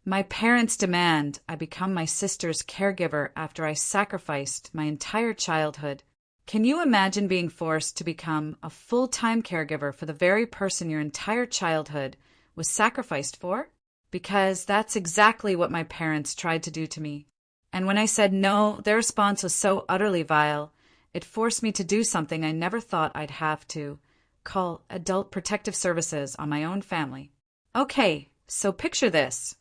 My parents demand I become my sister's caregiver after I sacrificed my entire childhood. Can you imagine being forced to become a full-time caregiver for the very person your entire childhood was sacrificed for? Because that's exactly what my parents tried to do to me. And when I said no, their response was so utterly vile, it forced me to do something I never thought I'd have to: call Adult Protective Services on my own family. Okay, so picture this.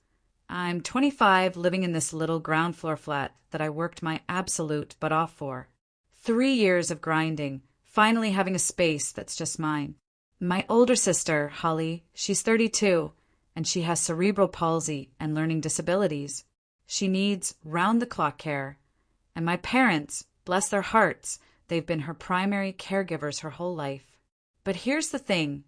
I'm 25, living in this little ground floor flat that I worked my absolute butt off for. 3 years of grinding, finally having a space that's just mine. My older sister, Holly, she's 32, and she has cerebral palsy and learning disabilities. She needs round-the-clock care. And my parents, bless their hearts, they've been her primary caregivers her whole life. But here's the thing.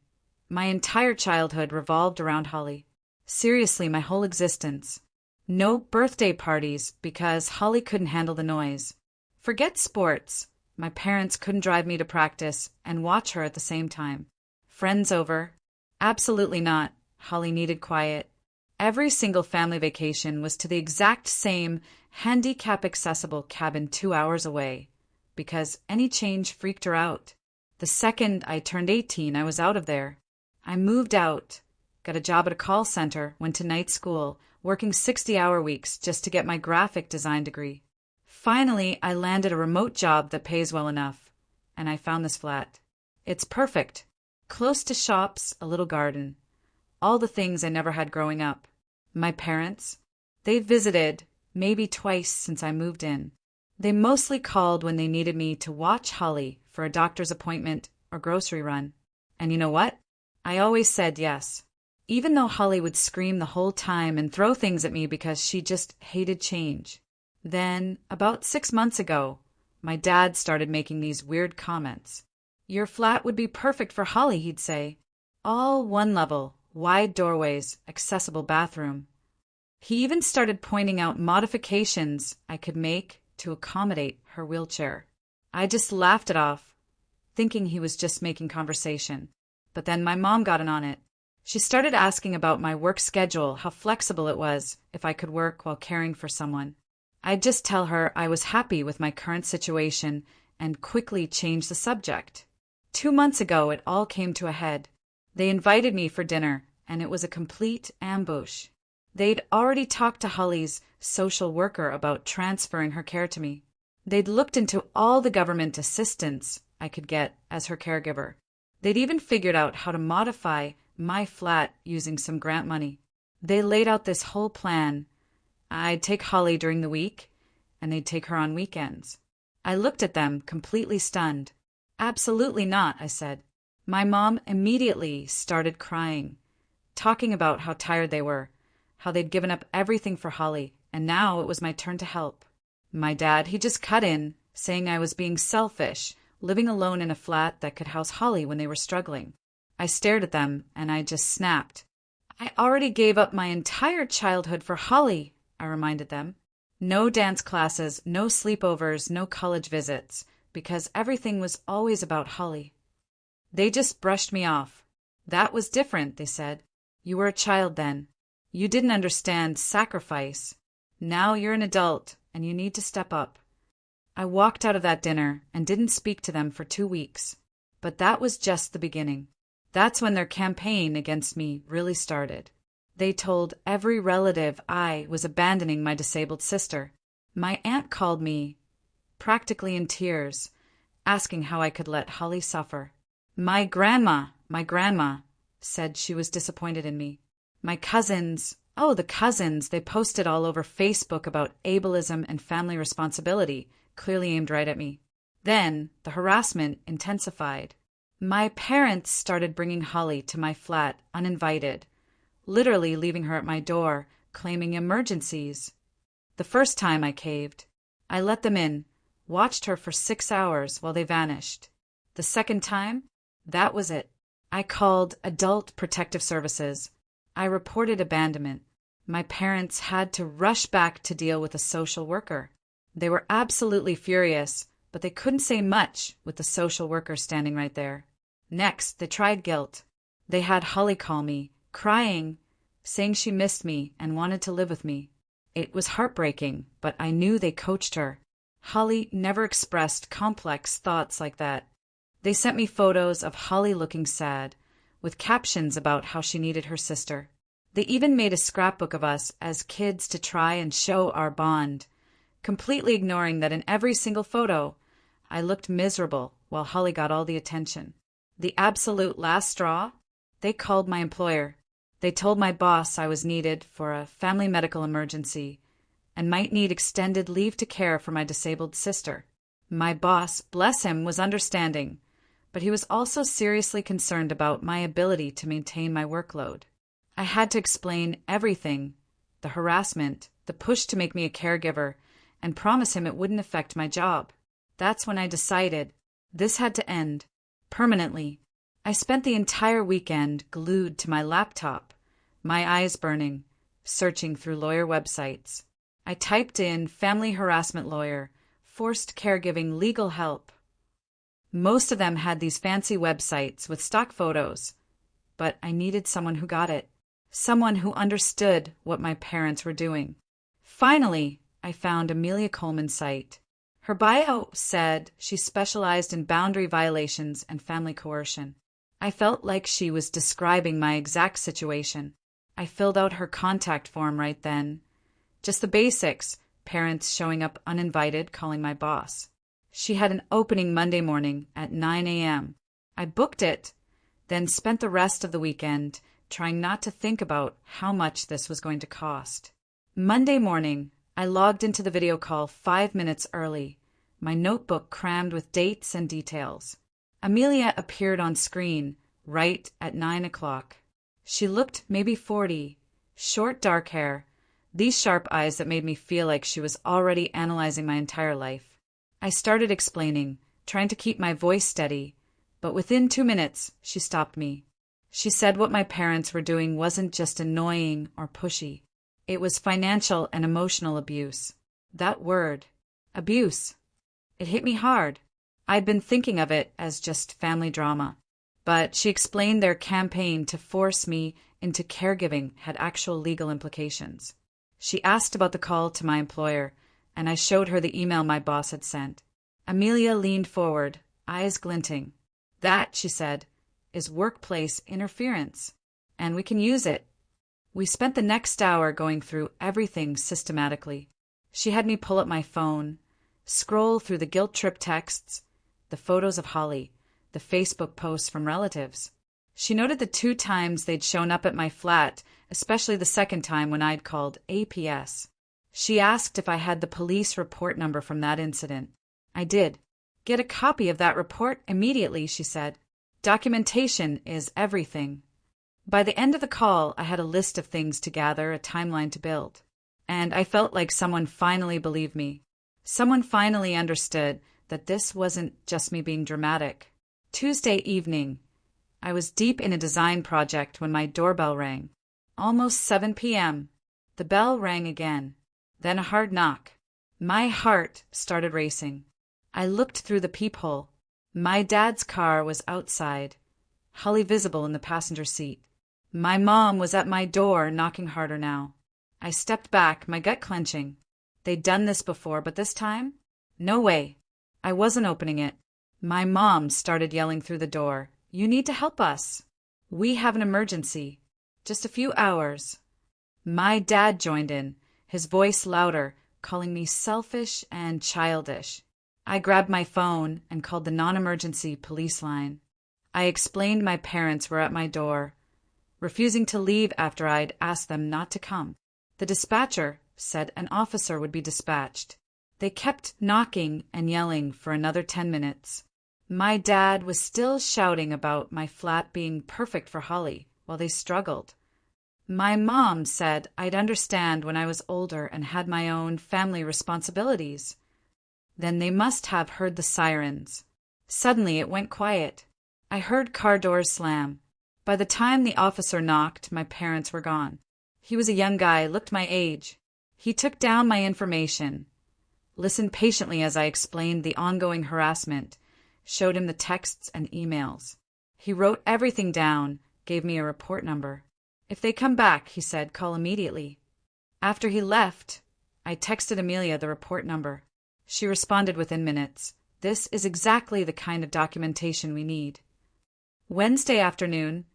My entire childhood revolved around Holly. Seriously, my whole existence. No birthday parties because Holly couldn't handle the noise. Forget sports. My parents couldn't drive me to practice and watch her at the same time. Friends over? Absolutely not. Holly needed quiet. Every single family vacation was to the exact same handicap-accessible cabin 2 hours away, because any change freaked her out. The second I turned 18, I was out of there. I moved out. Got a job at a call center, went to night school, working 60-hour weeks just to get my graphic design degree. Finally, I landed a remote job that pays well enough, and I found this flat. It's perfect. Close to shops, a little garden. All the things I never had growing up. My parents? They visited maybe twice since I moved in. They mostly called when they needed me to watch Holly for a doctor's appointment or grocery run. And you know what? I always said yes. Even though Holly would scream the whole time and throw things at me because she just hated change. Then, about 6 months ago, my dad started making these weird comments. Your flat would be perfect for Holly, he'd say. All one level, wide doorways, accessible bathroom. He even started pointing out modifications I could make to accommodate her wheelchair. I just laughed it off, thinking he was just making conversation. But then my mom got in on it. She started asking about my work schedule, how flexible it was, if I could work while caring for someone. I'd just tell her I was happy with my current situation and quickly change the subject. 2 months ago, it all came to a head. They invited me for dinner, and it was a complete ambush. They'd already talked to Holly's social worker about transferring her care to me. They'd looked into all the government assistance I could get as her caregiver. They'd even figured out how to modify my flat using some grant money. They laid out this whole plan. I'd take Holly during the week, and they'd take her on weekends. I looked at them, completely stunned. Absolutely not, I said. My mom immediately started crying, talking about how tired they were, how they'd given up everything for Holly, and now it was my turn to help. My dad, he just cut in, saying I was being selfish, living alone in a flat that could house Holly when they were struggling. I stared at them, and I just snapped. I already gave up my entire childhood for Holly, I reminded them. No dance classes, no sleepovers, no college visits, because everything was always about Holly. They just brushed me off. That was different, they said. You were a child then. You didn't understand sacrifice. Now you're an adult, and you need to step up. I walked out of that dinner and didn't speak to them for 2 weeks. But that was just the beginning. That's when their campaign against me really started. They told every relative I was abandoning my disabled sister. My aunt called me, practically in tears, asking how I could let Holly suffer. My grandma, said she was disappointed in me. My cousins, the cousins, they posted all over Facebook about ableism and family responsibility, clearly aimed right at me. Then the harassment intensified. My parents started bringing Holly to my flat uninvited, literally leaving her at my door, claiming emergencies. The first time I caved. I let them in, watched her for 6 hours while they vanished. The second time, that was it. I called Adult Protective Services. I reported abandonment. My parents had to rush back to deal with a social worker. They were absolutely furious, but they couldn't say much with the social worker standing right there. Next, they tried guilt. They had Holly call me, crying, saying she missed me and wanted to live with me. It was heartbreaking, but I knew they coached her. Holly never expressed complex thoughts like that. They sent me photos of Holly looking sad, with captions about how she needed her sister. They even made a scrapbook of us as kids to try and show our bond, completely ignoring that in every single photo, I looked miserable while Holly got all the attention. The absolute last straw? They called my employer. They told my boss I was needed for a family medical emergency and might need extended leave to care for my disabled sister. My boss, bless him, was understanding, but he was also seriously concerned about my ability to maintain my workload. I had to explain everything, the harassment, the push to make me a caregiver, and promise him it wouldn't affect my job. That's when I decided this had to end, permanently. I spent the entire weekend glued to my laptop, my eyes burning, searching through lawyer websites. I typed in family harassment lawyer, forced caregiving legal help. Most of them had these fancy websites with stock photos, but I needed someone who got it, someone who understood what my parents were doing. Finally, I found Amelia Coleman's site. Her bio said she specialized in boundary violations and family coercion. I felt like she was describing my exact situation. I filled out her contact form right then. Just the basics, parents showing up uninvited, calling my boss. She had an opening Monday morning at 9 a.m. I booked it, then spent the rest of the weekend trying not to think about how much this was going to cost. Monday morning, I logged into the video call 5 minutes early, my notebook crammed with dates and details. Amelia appeared on screen right at 9 o'clock. She looked maybe 40, short dark hair, these sharp eyes that made me feel like she was already analyzing my entire life. I started explaining, trying to keep my voice steady, but within 2 minutes, she stopped me. She said what my parents were doing wasn't just annoying or pushy. It was financial and emotional abuse. That word, abuse, it hit me hard. I'd been thinking of it as just family drama, but she explained their campaign to force me into caregiving had actual legal implications. She asked about the call to my employer, and I showed her the email my boss had sent. Amelia leaned forward, eyes glinting. That, she said, is workplace interference, and we can use it. We spent the next hour going through everything systematically. She had me pull up my phone, scroll through the guilt trip texts, the photos of Holly, the Facebook posts from relatives. She noted the 2 times they'd shown up at my flat, especially the second time when I'd called APS. She asked if I had the police report number from that incident. I did. Get a copy of that report immediately, she said. Documentation is everything. By the end of the call, I had a list of things to gather, a timeline to build. And I felt like someone finally believed me. Someone finally understood that this wasn't just me being dramatic. Tuesday evening, I was deep in a design project when my doorbell rang. Almost 7 p.m. The bell rang again. Then a hard knock. My heart started racing. I looked through the peephole. My dad's car was outside, Holly visible in the passenger seat. My mom was at my door, knocking harder now. I stepped back, my gut clenching. They'd done this before, but this time? No way. I wasn't opening it. My mom started yelling through the door, "You need to help us. We have an emergency. Just a few hours." My dad joined in, his voice louder, calling me selfish and childish. I grabbed my phone and called the non-emergency police line. I explained my parents were at my door, refusing to leave after I'd asked them not to come. The dispatcher said an officer would be dispatched. They kept knocking and yelling for another 10 minutes. My dad was still shouting about my flat being perfect for Holly while they struggled. My mom said I'd understand when I was older and had my own family responsibilities. Then they must have heard the sirens. Suddenly it went quiet. I heard car doors slam. By the time the officer knocked, my parents were gone. He was a young guy, looked my age. He took down my information, listened patiently as I explained the ongoing harassment, showed him the texts and emails. He wrote everything down, gave me a report number. If they come back, he said, call immediately. After he left, I texted Amelia the report number. She responded within minutes. This is exactly the kind of documentation we need. Wednesday afternoon,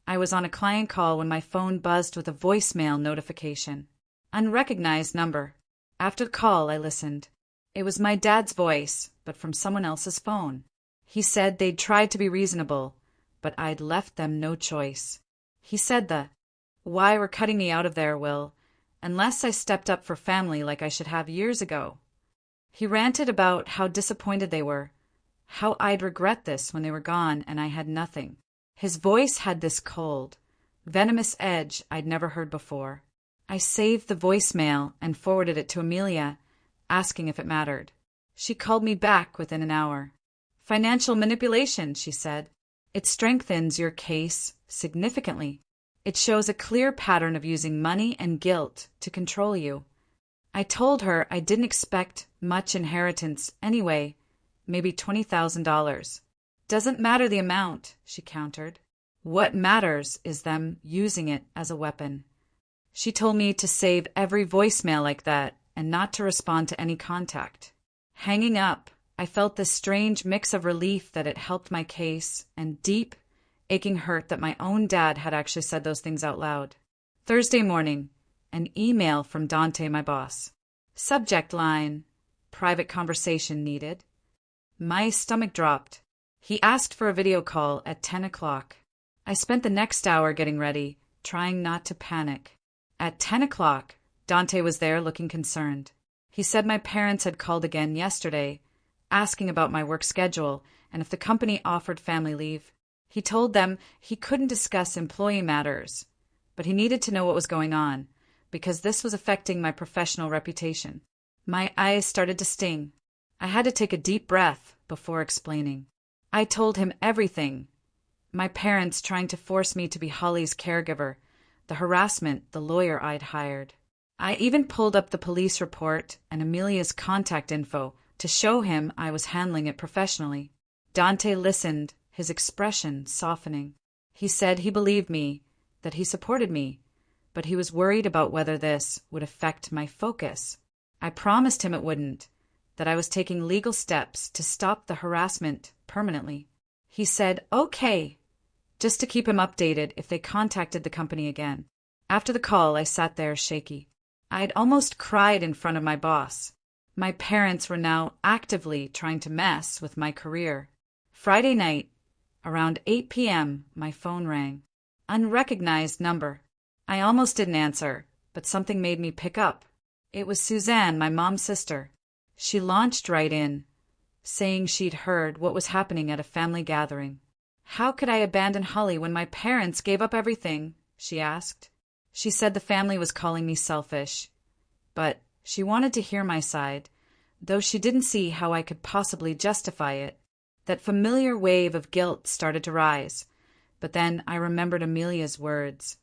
I was on a client call when my phone buzzed with a voicemail notification. Unrecognized number. After the call, I listened. It was my dad's voice, but from someone else's phone. He said they'd tried to be reasonable, but I'd left them no choice. He said why we're cutting me out of there, Will, unless I stepped up for family like I should have years ago. He ranted about how disappointed they were, how I'd regret this when they were gone and I had nothing. His voice had this cold, venomous edge I'd never heard before. I saved the voicemail and forwarded it to Amelia, asking if it mattered. She called me back within an hour. Financial manipulation, she said. It strengthens your case significantly. It shows a clear pattern of using money and guilt to control you. I told her I didn't expect much inheritance anyway, maybe $20,000. Doesn't matter the amount, she countered. What matters is them using it as a weapon. She told me to save every voicemail like that and not to respond to any contact. Hanging up, I felt this strange mix of relief that it helped my case and deep, aching hurt that my own dad had actually said those things out loud. Thursday morning, an email from Dante, my boss. Subject line, private conversation needed. My stomach dropped. He asked for a video call at 10 o'clock. I spent the next hour getting ready, trying not to panic. At 10 o'clock, Dante was there looking concerned. He said my parents had called again yesterday, asking about my work schedule and if the company offered family leave. He told them he couldn't discuss employee matters, but he needed to know what was going on, because this was affecting my professional reputation. My eyes started to sting. I had to take a deep breath before explaining. I told him everything. My parents trying to force me to be Holly's caregiver, the harassment, the lawyer I'd hired. I even pulled up the police report and Amelia's contact info to show him I was handling it professionally. Dante listened, his expression softening. He said he believed me, that he supported me, but he was worried about whether this would affect my focus. I promised him it wouldn't, that I was taking legal steps to stop the harassment permanently. He said, okay, just to keep him updated if they contacted the company again. After the call, I sat there shaky. I'd almost cried in front of my boss. My parents were now actively trying to mess with my career. Friday night, around 8 p.m., my phone rang. Unrecognized number. I almost didn't answer, but something made me pick up. It was Suzanne, my mom's sister. She launched right in, saying she'd heard what was happening at a family gathering. How could I abandon Holly when my parents gave up everything? She asked. She said the family was calling me selfish, but she wanted to hear my side, though she didn't see how I could possibly justify it. That familiar wave of guilt started to rise, but then I remembered Amelia's words.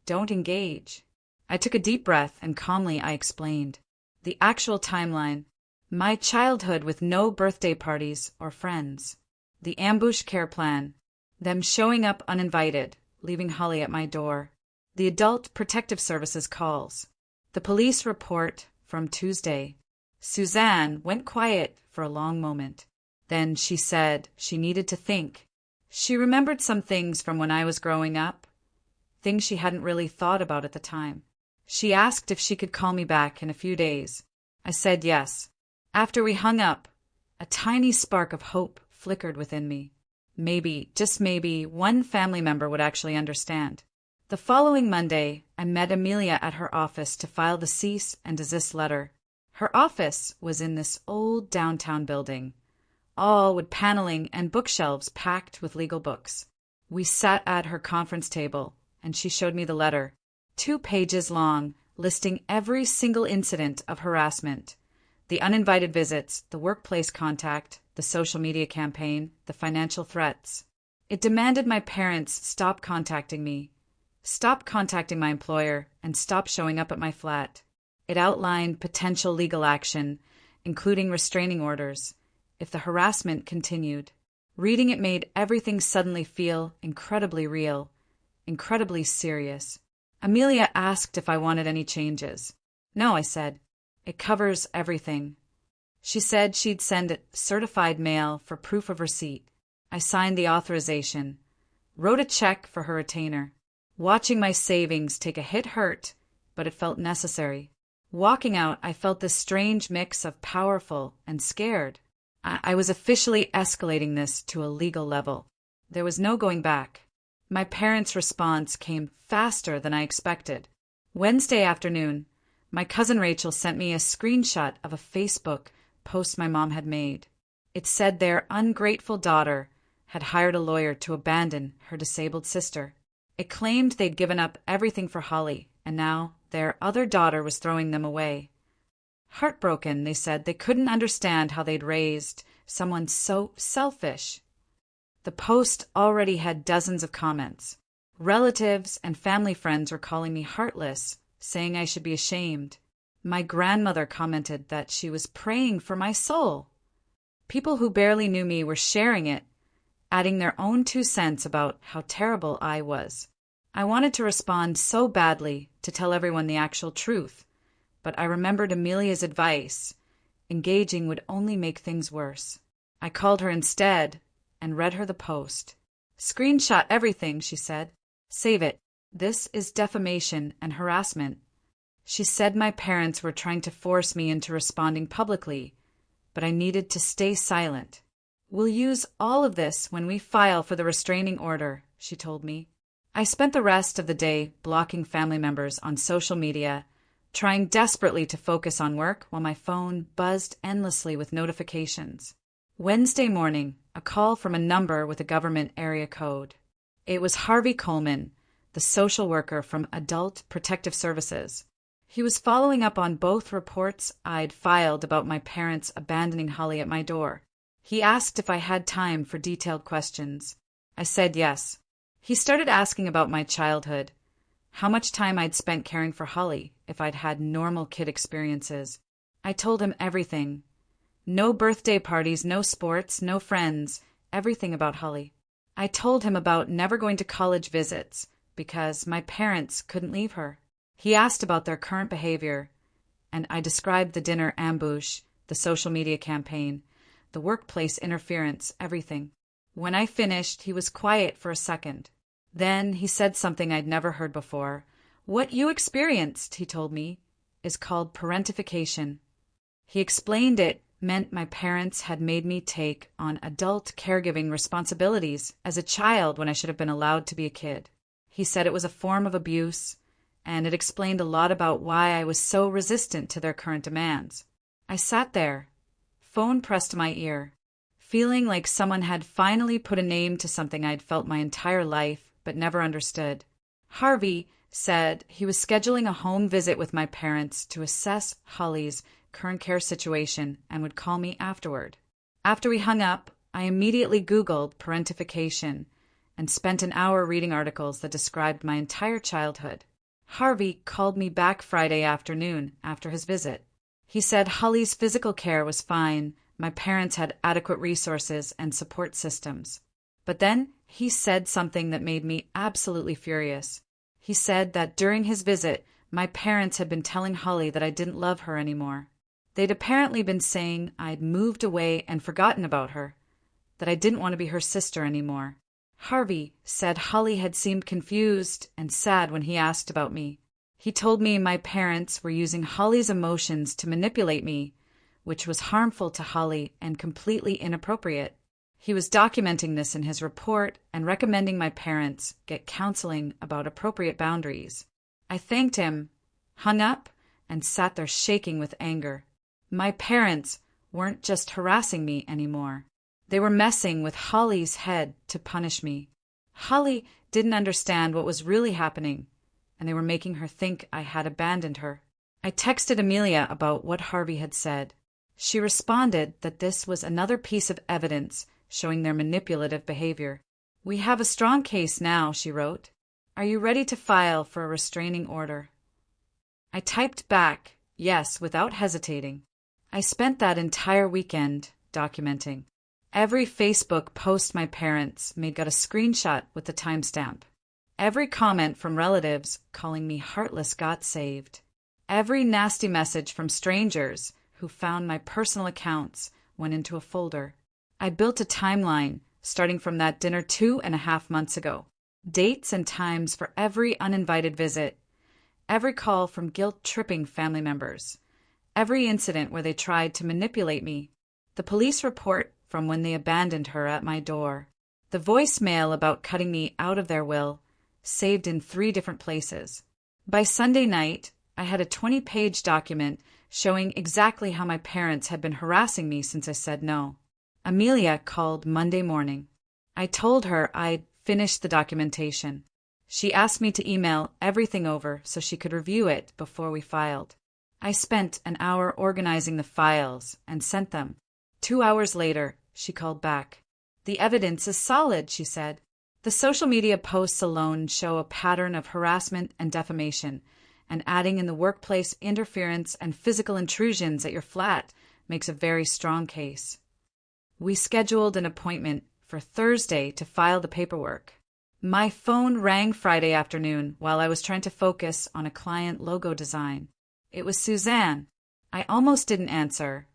Don't engage. I took a deep breath and calmly I explained. The actual timeline. My childhood with no birthday parties or friends. The ambush care plan. Them showing up uninvited, leaving Holly at my door. The Adult Protective Services calls. The police report from Tuesday. Suzanne went quiet for a long moment. Then she said she needed to think. She remembered some things from when I was growing up, things she hadn't really thought about at the time. She asked if she could call me back in a few days. I said yes. After we hung up, a tiny spark of hope flickered within me. Maybe, just maybe, one family member would actually understand. The following Monday, I met Amelia at her office to file the cease and desist letter. Her office was in this old downtown building, all with paneling and bookshelves packed with legal books. We sat at her conference table, and she showed me the letter, 2 pages long, listing every single incident of harassment, the uninvited visits, the workplace contact, the social media campaign, the financial threats. It demanded my parents stop contacting me, stop contacting my employer, and stop showing up at my flat. It outlined potential legal action, including restraining orders, if the harassment continued. Reading it made everything suddenly feel incredibly real, incredibly serious. Amelia asked if I wanted any changes. No, I said. It covers everything. She said she'd send it certified mail for proof of receipt. I signed the authorization, wrote a check for her retainer. Watching my savings take a hit hurt, but it felt necessary. Walking out, I felt this strange mix of powerful and scared. I was officially escalating this to a legal level. There was no going back. My parents' response came faster than I expected. Wednesday afternoon, my cousin Rachel sent me a screenshot of a Facebook post my mom had made. It said their ungrateful daughter had hired a lawyer to abandon her disabled sister. It claimed they'd given up everything for Holly, and now their other daughter was throwing them away. Heartbroken, they said they couldn't understand how they'd raised someone so selfish. The post already had dozens of comments. Relatives and family friends were calling me heartless, saying I should be ashamed. My grandmother commented that she was praying for my soul. People who barely knew me were sharing it, adding their own 2 cents about how terrible I was. I wanted to respond so badly to tell everyone the actual truth, but I remembered Amelia's advice. Engaging would only make things worse. I called her instead and read her the post. Screenshot everything, she said. Save it. This is defamation and harassment. She said my parents were trying to force me into responding publicly, but I needed to stay silent. We'll use all of this when we file for the restraining order, she told me. I spent the rest of the day blocking family members on social media, trying desperately to focus on work while my phone buzzed endlessly with notifications. Wednesday morning, a call from a number with a government area code. It was Harvey Coleman, the social worker from Adult Protective Services. He was following up on both reports I'd filed about my parents abandoning Holly at my door. He asked if I had time for detailed questions. I said yes. He started asking about my childhood, how much time I'd spent caring for Holly, if I'd had normal kid experiences. I told him everything. No birthday parties, no sports, no friends, everything about Holly. I told him about never going to college visits because my parents couldn't leave her. He asked about their current behavior, and I described the dinner ambush, the social media campaign, the workplace interference, everything. When I finished, he was quiet for a second. Then he said something I'd never heard before. What you experienced, he told me, is called parentification. He explained it meant my parents had made me take on adult caregiving responsibilities as a child when I should have been allowed to be a kid. He said it was a form of abuse, and it explained a lot about why I was so resistant to their current demands. I sat there, phone pressed to my ear, feeling like someone had finally put a name to something I'd felt my entire life but never understood. Harvey said he was scheduling a home visit with my parents to assess Holly's current care situation and would call me afterward. After we hung up, I immediately Googled parentification and spent an hour reading articles that described my entire childhood. Harvey called me back Friday afternoon after his visit. He said Holly's physical care was fine, my parents had adequate resources and support systems. But then he said something that made me absolutely furious. He said that during his visit, my parents had been telling Holly that I didn't love her anymore. They'd apparently been saying I'd moved away and forgotten about her, that I didn't want to be her sister anymore. Harvey said Holly had seemed confused and sad when he asked about me. He told me my parents were using Holly's emotions to manipulate me, which was harmful to Holly and completely inappropriate. He was documenting this in his report and recommending my parents get counseling about appropriate boundaries. I thanked him, hung up, and sat there shaking with anger. My parents weren't just harassing me anymore. They were messing with Holly's head to punish me. Holly didn't understand what was really happening, and they were making her think I had abandoned her. I texted Amelia about what Harvey had said. She responded that this was another piece of evidence showing their manipulative behavior. "We have a strong case now," she wrote. "Are you ready to file for a restraining order?" I typed back, yes, without hesitating. I spent that entire weekend documenting. Every Facebook post my parents made got a screenshot with the timestamp. Every comment from relatives calling me heartless got saved. Every nasty message from strangers who found my personal accounts went into a folder. I built a timeline starting from that dinner 2.5 months ago. Dates and times for every uninvited visit, every call from guilt-tripping family members, every incident where they tried to manipulate me, the police report from when they abandoned her at my door, the voicemail about cutting me out of their will, saved in 3 different places. By Sunday night, I had a 20-page document showing exactly how my parents had been harassing me since I said no. Amelia called Monday morning. I told her I'd finished the documentation. She asked me to email everything over so she could review it before we filed. I spent an hour organizing the files and sent them. 2 hours later, she called back. "The evidence is solid," she said. "The social media posts alone show a pattern of harassment and defamation, and adding in the workplace interference and physical intrusions at your flat makes a very strong case." We scheduled an appointment for Thursday to file the paperwork. My phone rang Friday afternoon while I was trying to focus on a client logo design. It was Suzanne. I almost didn't answer,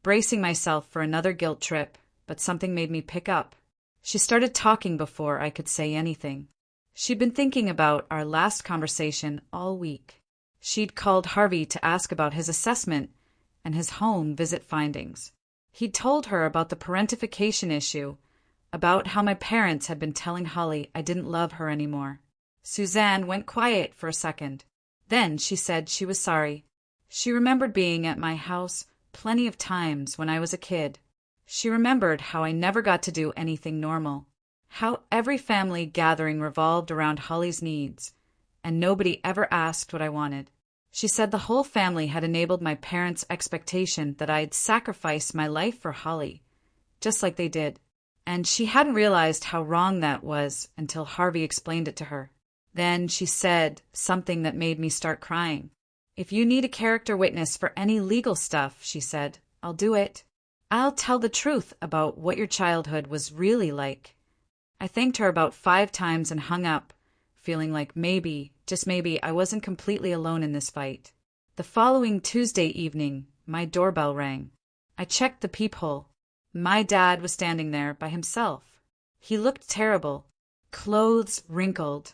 bracing myself for another guilt trip, but something made me pick up. She started talking before I could say anything. She'd been thinking about our last conversation all week. She'd called Harvey to ask about his assessment and his home visit findings. He'd told her about the parentification issue, about how my parents had been telling Holly I didn't love her anymore. Suzanne went quiet for a second. Then she said she was sorry. She remembered being at my house plenty of times when I was a kid. She remembered how I never got to do anything normal, how every family gathering revolved around Holly's needs, and nobody ever asked what I wanted. She said the whole family had enabled my parents' expectation that I'd sacrifice my life for Holly, just like they did. And she hadn't realized how wrong that was until Harvey explained it to her. Then she said something that made me start crying. "If you need a character witness for any legal stuff," she said, "I'll do it. I'll tell the truth about what your childhood was really like." I thanked her about 5 times and hung up, feeling like maybe, just maybe, I wasn't completely alone in this fight. The following Tuesday evening, my doorbell rang. I checked the peephole. My dad was standing there by himself. He looked terrible, clothes wrinkled,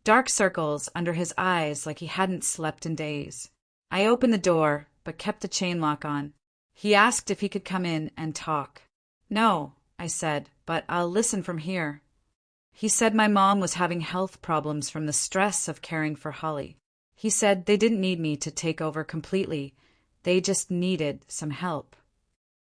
dark circles under his eyes like he hadn't slept in days. I opened the door, but kept the chain lock on. He asked if he could come in and talk. "No," I said, "but I'll listen from here." He said my mom was having health problems from the stress of caring for Holly. He said they didn't need me to take over completely. They just needed some help.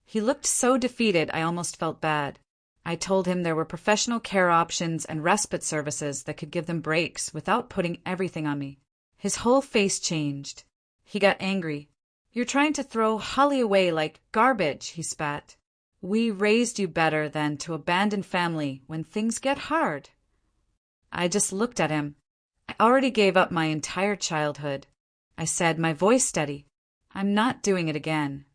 He looked so defeated I almost felt bad. I told him there were professional care options and respite services that could give them breaks without putting everything on me. His whole face changed. He got angry. "You're trying to throw Holly away like garbage," he spat. "We raised you better than to abandon family when things get hard." I just looked at him. I already gave up my entire childhood. I said, my voice steady, "I'm not doing it again."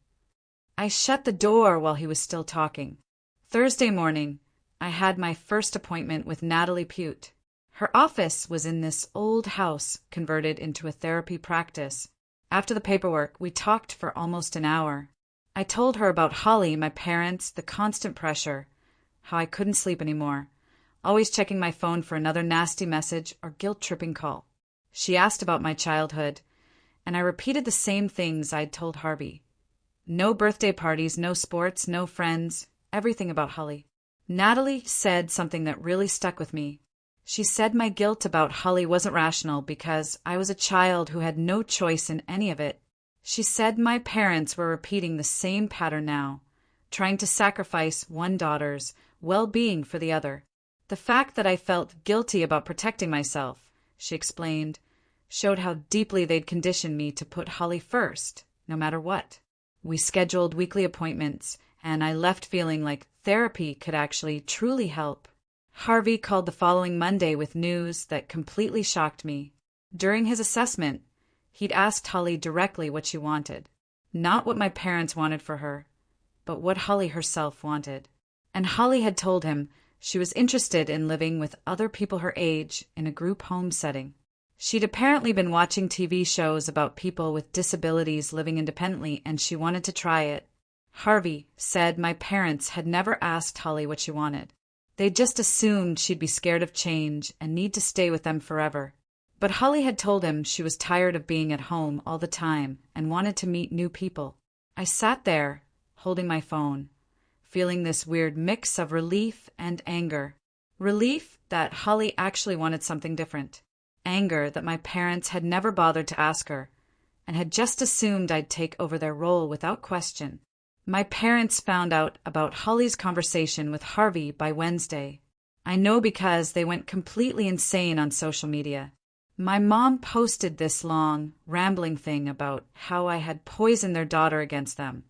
I shut the door while he was still talking. Thursday morning, I had my first appointment with Natalie Pute. Her office was in this old house converted into a therapy practice. After the paperwork, we talked for almost an hour. I told her about Holly, my parents, the constant pressure, how I couldn't sleep anymore, always checking my phone for another nasty message or guilt-tripping call. She asked about my childhood, and I repeated the same things I'd told Harvey. No birthday parties, no sports, no friends, everything about Holly. Natalie said something that really stuck with me. She said my guilt about Holly wasn't rational because I was a child who had no choice in any of it. She said my parents were repeating the same pattern now, trying to sacrifice one daughter's well-being for the other. The fact that I felt guilty about protecting myself, she explained, showed how deeply they'd conditioned me to put Holly first, no matter what. We scheduled weekly appointments, and I left feeling like therapy could actually truly help. Harvey called the following Monday with news that completely shocked me. During his assessment, he'd asked Holly directly what she wanted. Not what my parents wanted for her, but what Holly herself wanted. And Holly had told him She was interested in living with other people her age in a group home setting. She'd apparently been watching TV shows about people with disabilities living independently, and she wanted to try it. Harvey said my parents had never asked Holly what she wanted. They just assumed she'd be scared of change and need to stay with them forever. But Holly had told him she was tired of being at home all the time and wanted to meet new people. I sat there, holding my phone, feeling this weird mix of relief and anger. Relief that Holly actually wanted something different. Anger that my parents had never bothered to ask her, and had just assumed I'd take over their role without question. My parents found out about Holly's conversation with Harvey by Wednesday. I know because they went completely insane on social media. My mom posted this long, rambling thing about how I had poisoned their daughter against them,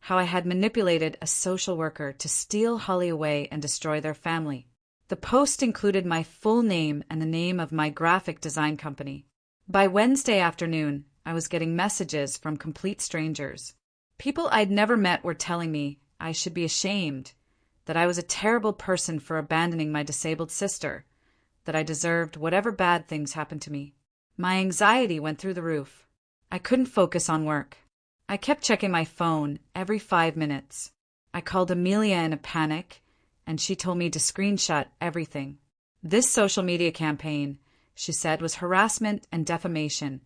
how I had manipulated a social worker to steal Holly away and destroy their family. The post included my full name and the name of my graphic design company. By Wednesday afternoon, I was getting messages from complete strangers. People I'd never met were telling me I should be ashamed, that I was a terrible person for abandoning my disabled sister, that I deserved whatever bad things happened to me. My anxiety went through the roof. I couldn't focus on work. I kept checking my phone every 5 minutes. I called Amelia in a panic, and she told me to screenshot everything. This social media campaign, she said, was harassment and defamation,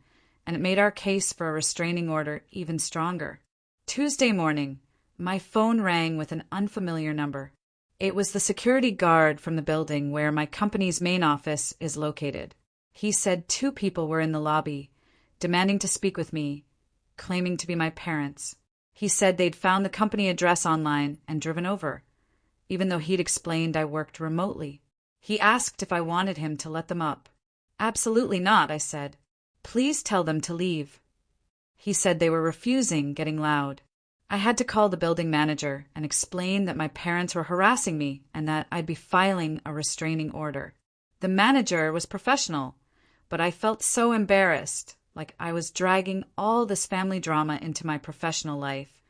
and it made our case for a restraining order even stronger. Tuesday morning, my phone rang with an unfamiliar number. It was the security guard from the building where my company's main office is located. He said 2 people were in the lobby, demanding to speak with me, claiming to be my parents. He said they'd found the company address online and driven over, even though he'd explained I worked remotely. He asked if I wanted him to let them up. Absolutely not, I said. Please tell them to leave. He said they were refusing, getting loud. I had to call the building manager and explain that my parents were harassing me and that I'd be filing a restraining order. The manager was professional, but I felt so embarrassed, like I was dragging all this family drama into my professional life,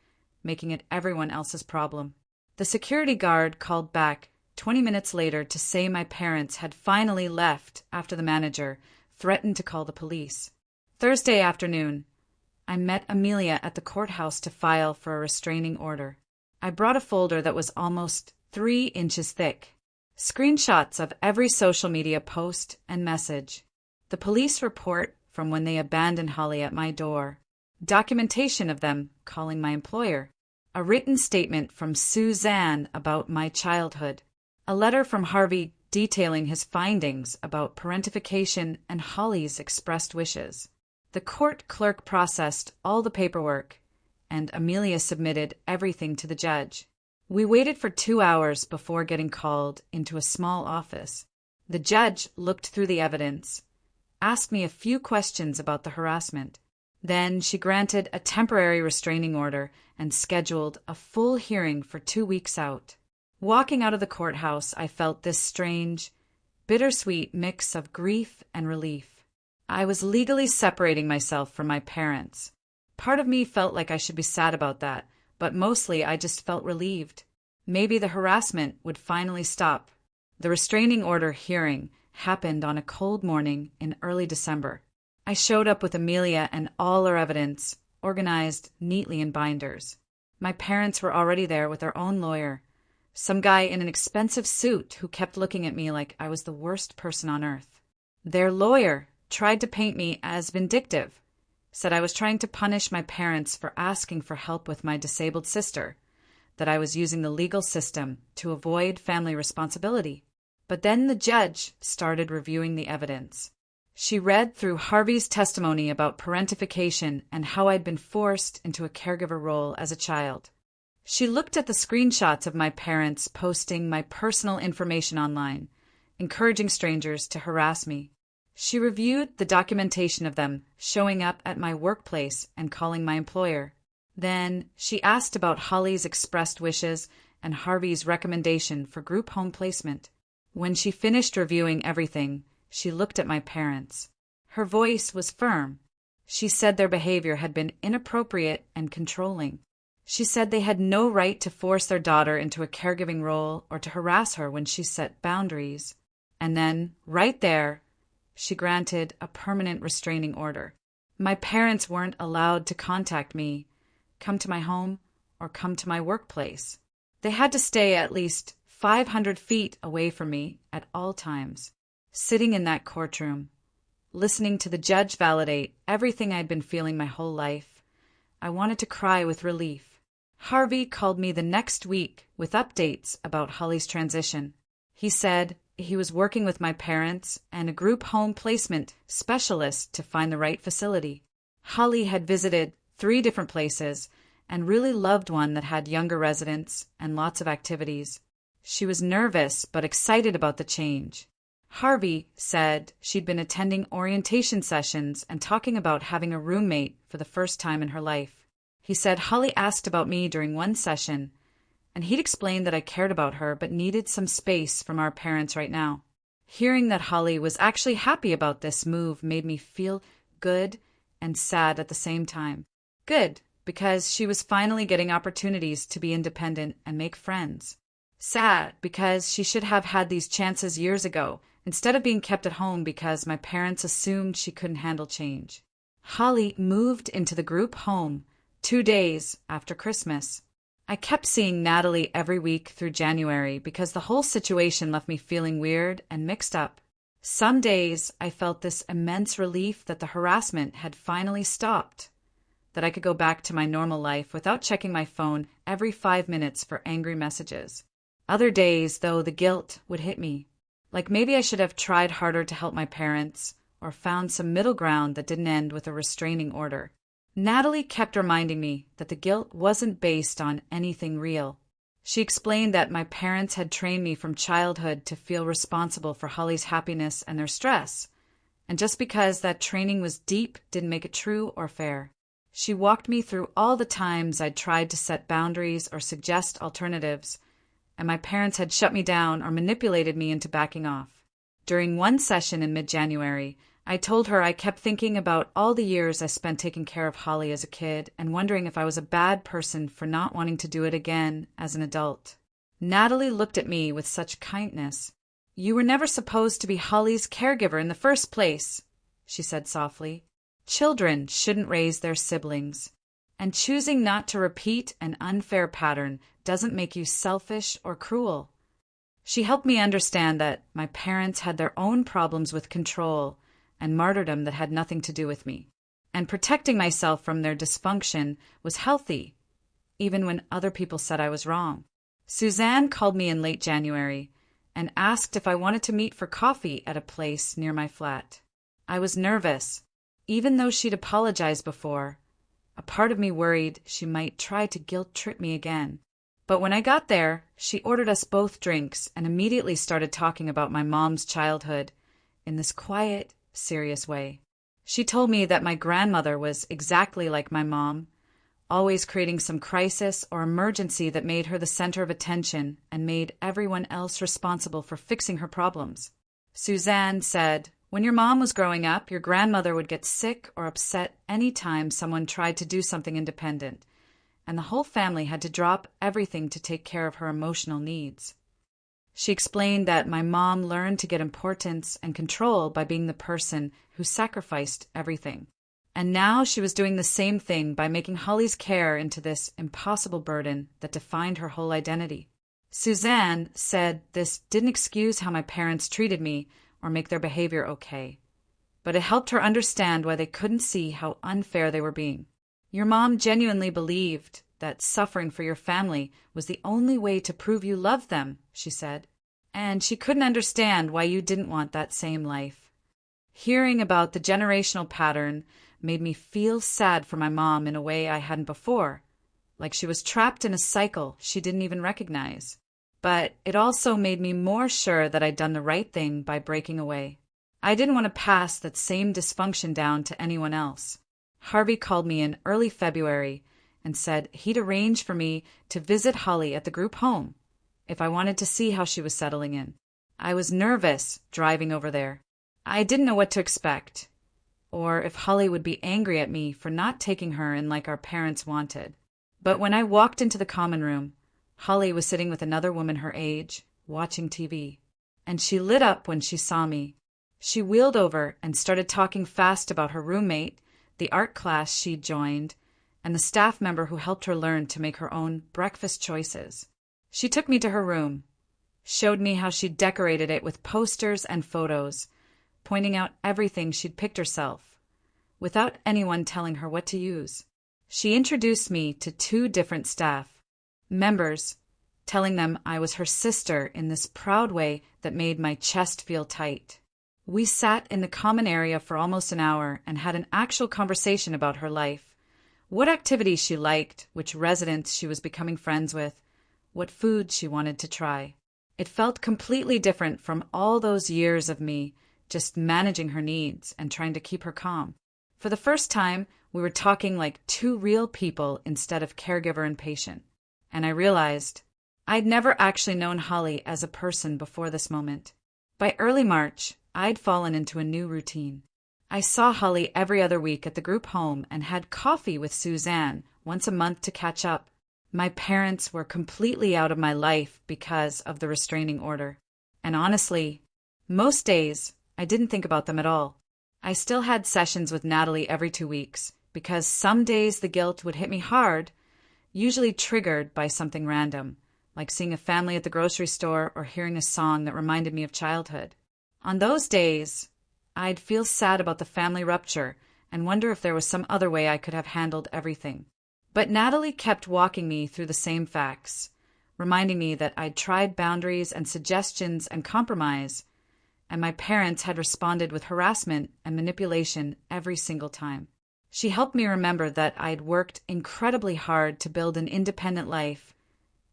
making it everyone else's problem. The security guard called back 20 minutes later to say my parents had finally left after the manager threatened to call the police. Thursday afternoon, I met Amelia at the courthouse to file for a restraining order. I brought a folder that was almost 3 inches thick. Screenshots of every social media post and message. The police report from when they abandoned Holly at my door. Documentation of them calling my employer. A written statement from Suzanne about my childhood. A letter from Harvey detailing his findings about parentification and Holly's expressed wishes. The court clerk processed all the paperwork, and Amelia submitted everything to the judge. We waited for 2 hours before getting called into a small office. The judge looked through the evidence, asked me a few questions about the harassment. Then she granted a temporary restraining order and scheduled a full hearing for 2 weeks out. Walking out of the courthouse, I felt this strange, bittersweet mix of grief and relief. I was legally separating myself from my parents. Part of me felt like I should be sad about that, but mostly I just felt relieved. Maybe the harassment would finally stop. The restraining order hearing happened on a cold morning in early December. I showed up with Amelia and all our evidence, organized neatly in binders. My parents were already there with their own lawyer, some guy in an expensive suit who kept looking at me like I was the worst person on earth. Their lawyer tried to paint me as vindictive, said I was trying to punish my parents for asking for help with my disabled sister, that I was using the legal system to avoid family responsibility. But then the judge started reviewing the evidence. She read through Harvey's testimony about parentification and how I'd been forced into a caregiver role as a child. She looked at the screenshots of my parents posting my personal information online, encouraging strangers to harass me. She reviewed the documentation of them showing up at my workplace and calling my employer. Then she asked about Holly's expressed wishes and Harvey's recommendation for group home placement. When she finished reviewing everything, she looked at my parents. Her voice was firm. She said their behavior had been inappropriate and controlling. She said they had no right to force their daughter into a caregiving role or to harass her when she set boundaries. And then, right there, she granted a permanent restraining order. My parents weren't allowed to contact me, come to my home, or come to my workplace. They had to stay at least 500 feet away from me at all times. Sitting in that courtroom, listening to the judge validate everything I'd been feeling my whole life, I wanted to cry with relief. Harvey called me the next week with updates about Holly's transition. He said he was working with my parents and a group home placement specialist to find the right facility. Holly had visited 3 different places and really loved one that had younger residents and lots of activities. She was nervous but excited about the change. Harvey said she'd been attending orientation sessions and talking about having a roommate for the first time in her life. He said Holly asked about me during one session, and he'd explained that I cared about her but needed some space from our parents right now. Hearing that Holly was actually happy about this move made me feel good and sad at the same time. Good, because she was finally getting opportunities to be independent and make friends. Sad, because she should have had these chances years ago, instead of being kept at home because my parents assumed she couldn't handle change. Holly moved into the group home 2 days after Christmas. I kept seeing Natalie every week through January because the whole situation left me feeling weird and mixed up. Some days I felt this immense relief that the harassment had finally stopped, that I could go back to my normal life without checking my phone every 5 minutes for angry messages. Other days, though, the guilt would hit me. Like maybe I should have tried harder to help my parents or found some middle ground that didn't end with a restraining order. Natalie kept reminding me that the guilt wasn't based on anything real. She explained that my parents had trained me from childhood to feel responsible for Holly's happiness and their stress, and just because that training was deep didn't make it true or fair. She walked me through all the times I'd tried to set boundaries or suggest alternatives, and my parents had shut me down or manipulated me into backing off. During one session in mid-January, I told her I kept thinking about all the years I spent taking care of Holly as a kid and wondering if I was a bad person for not wanting to do it again as an adult. Natalie looked at me with such kindness. "You were never supposed to be Holly's caregiver in the first place," she said softly. "Children shouldn't raise their siblings, and choosing not to repeat an unfair pattern doesn't make you selfish or cruel." She helped me understand that my parents had their own problems with control and martyrdom that had nothing to do with me, and protecting myself from their dysfunction was healthy, even when other people said I was wrong. Suzanne called me in late January and asked if I wanted to meet for coffee at a place near my flat. I was nervous. Even though she'd apologized before, a part of me worried she might try to guilt-trip me again. But when I got there, she ordered us both drinks and immediately started talking about my mom's childhood in this quiet, serious way. She told me that my grandmother was exactly like my mom, always creating some crisis or emergency that made her the center of attention and made everyone else responsible for fixing her problems. Suzanne said, "When your mom was growing up, your grandmother would get sick or upset any time someone tried to do something independent, and the whole family had to drop everything to take care of her emotional needs." She explained that my mom learned to get importance and control by being the person who sacrificed everything. And now she was doing the same thing by making Holly's care into this impossible burden that defined her whole identity. Suzanne said this didn't excuse how my parents treated me or make their behavior okay, but it helped her understand why they couldn't see how unfair they were being. "Your mom genuinely believed that suffering for your family was the only way to prove you loved them," she said, "and she couldn't understand why you didn't want that same life." Hearing about the generational pattern made me feel sad for my mom in a way I hadn't before, like she was trapped in a cycle she didn't even recognize. But it also made me more sure that I'd done the right thing by breaking away. I didn't want to pass that same dysfunction down to anyone else. Harvey called me in early February and said he'd arrange for me to visit Holly at the group home if I wanted to see how she was settling in. I was nervous driving over there. I didn't know what to expect, or if Holly would be angry at me for not taking her in like our parents wanted. But when I walked into the common room, Holly was sitting with another woman her age, watching TV. And she lit up when she saw me. She wheeled over and started talking fast about her roommate, the art class she'd joined, and the staff member who helped her learn to make her own breakfast choices. She took me to her room, showed me how she'd decorated it with posters and photos, pointing out everything she'd picked herself, without anyone telling her what to use. She introduced me to 2 different staff members, telling them I was her sister in this proud way that made my chest feel tight. We sat in the common area for almost an hour and had an actual conversation about her life, what activities she liked, which residents she was becoming friends with, what food she wanted to try. It felt completely different from all those years of me just managing her needs and trying to keep her calm. For the first time, we were talking like 2 real people instead of caregiver and patient. And I realized I'd never actually known Holly as a person before this moment. By early March, I'd fallen into a new routine. I saw Holly every other week at the group home and had coffee with Suzanne once a month to catch up. My parents were completely out of my life because of the restraining order. And honestly, most days, I didn't think about them at all. I still had sessions with Natalie every 2 weeks because some days the guilt would hit me hard, usually triggered by something random, like seeing a family at the grocery store or hearing a song that reminded me of childhood. On those days, I'd feel sad about the family rupture and wonder if there was some other way I could have handled everything. But Natalie kept walking me through the same facts, reminding me that I'd tried boundaries and suggestions and compromise, and my parents had responded with harassment and manipulation every single time. She helped me remember that I'd worked incredibly hard to build an independent life,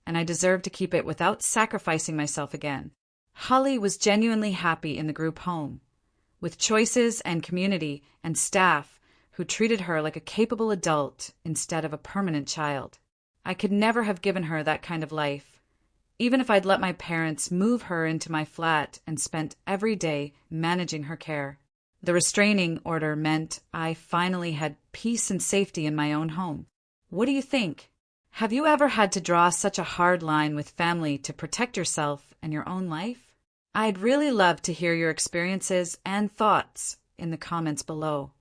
and I deserved to keep it without sacrificing myself again. Holly was genuinely happy in the group home, with choices and community and staff who treated her like a capable adult instead of a permanent child. I could never have given her that kind of life, even if I'd let my parents move her into my flat and spent every day managing her care. The restraining order meant I finally had peace and safety in my own home. What do you think? Have you ever had to draw such a hard line with family to protect yourself and your own life? I'd really love to hear your experiences and thoughts in the comments below.